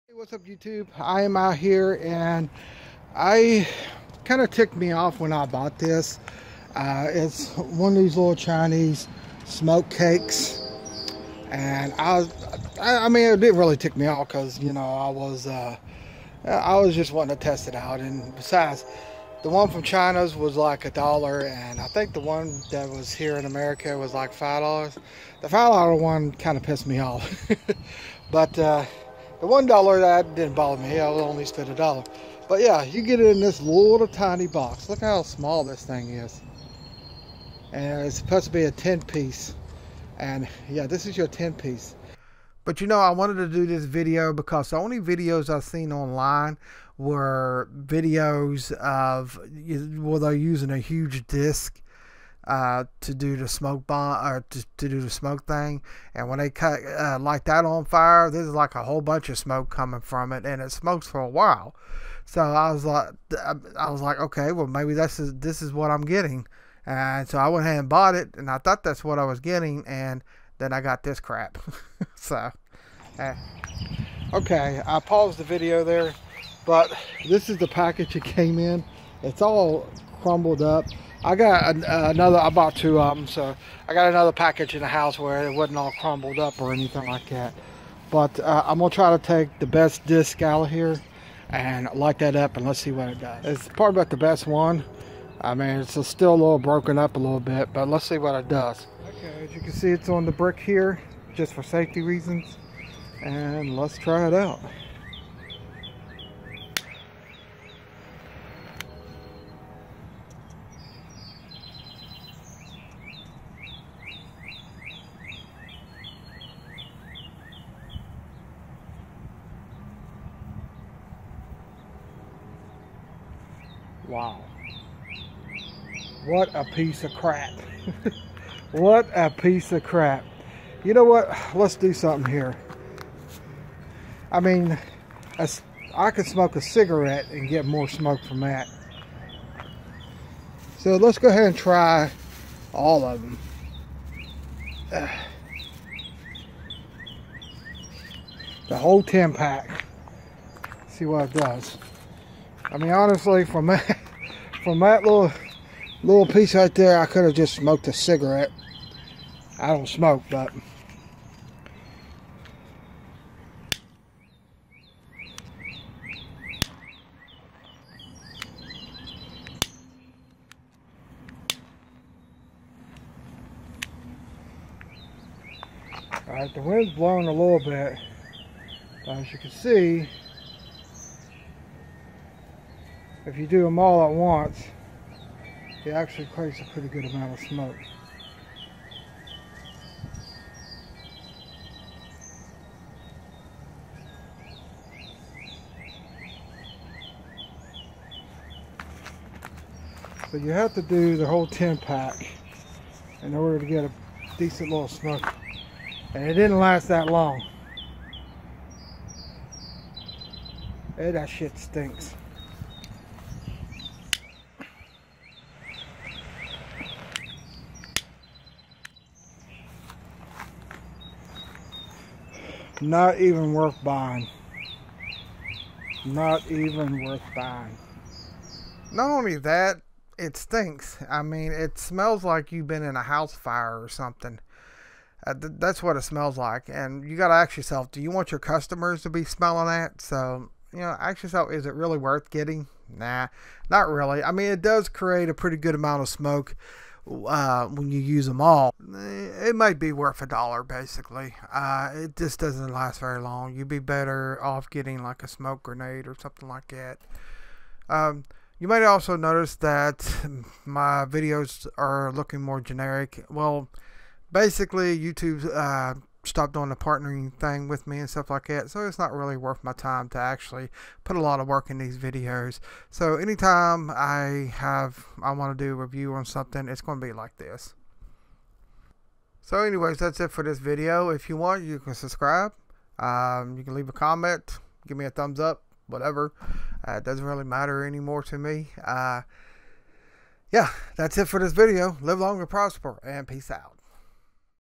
Hey, what's up YouTube? I am out here and I kind of ticked me off when I bought this. It's one of these little Chinese smoke cakes, and I mean, it didn't really tick me off because I was just wanting to test it out. And besides, the one from China's was like $1, and I think the one that was here in America was like $5. The $5 one kind of pissed me off, but the $1 that didn't bother me. I only spent $1. But yeah, you get it in this little tiny box. Look how small this thing is. And it's supposed to be a 10-piece. And yeah, this is your 10-piece. But you know, I wanted to do this video because the only videos I've seen online were videos of where they're using a huge disc to do the smoke bomb, or to do the smoke thing, and when they light that on fire, there's like a whole bunch of smoke coming from it, and it smokes for a while. So I was like, okay, well maybe this is what I'm getting, and so I went ahead and bought it, and I thought that's what I was getting, and then I got this crap. So, okay, I paused the video there, but this is the package it came in. It's all crumbled up. I got I bought two of them, so I got another package in the house where it wasn't all crumbled up or anything like that. But I'm gonna try to take the best disc out of here and light that up, and let's see what it does. It's probably about the best one. I mean, it's still a little broken up a little bit, but let's see what it does. Okay, as you can see, it's on the brick here, just for safety reasons. And let's try it out. Wow. What a piece of crap. What a piece of crap. You know what? Let's do something here. I mean, I could smoke a cigarette and get more smoke from that. So let's go ahead and try all of them. The whole 10-pack. See what it does. I mean, honestly, from that little piece right there, I could have just smoked a cigarette. I don't smoke, but alright, the wind's blowing a little bit. As you can see, if you do them all at once, it actually creates a pretty good amount of smoke. So you have to do the whole 10-pack in order to get a decent little smoke. And it didn't last that long. Hey, that shit stinks. Not even worth buying. Not even worth buying. Not only that, it stinks. I mean, it smells like you've been in a house fire or something. That's what it smells like. And you got to ask yourself, do you want your customers to be smelling that? So, you know, ask yourself, is it really worth getting? Nah, not really. I mean, it does create a pretty good amount of smoke when you use them all. It might be worth $1 basically. It just doesn't last very long. You'd be better off getting like a smoke grenade or something like that. You might also notice that my videos are looking more generic. Well, basically YouTube stopped doing the partnering thing with me and stuff like that, so it's not really worth my time to actually put a lot of work in these videos. So anytime I want to do a review on something, it's going to be like this. So anyways, that's it for this video. If you want, you can subscribe, you can leave a comment, give me a thumbs up, whatever. It doesn't really matter anymore to me. Yeah, that's it for this video. Live long and prosper, and peace out.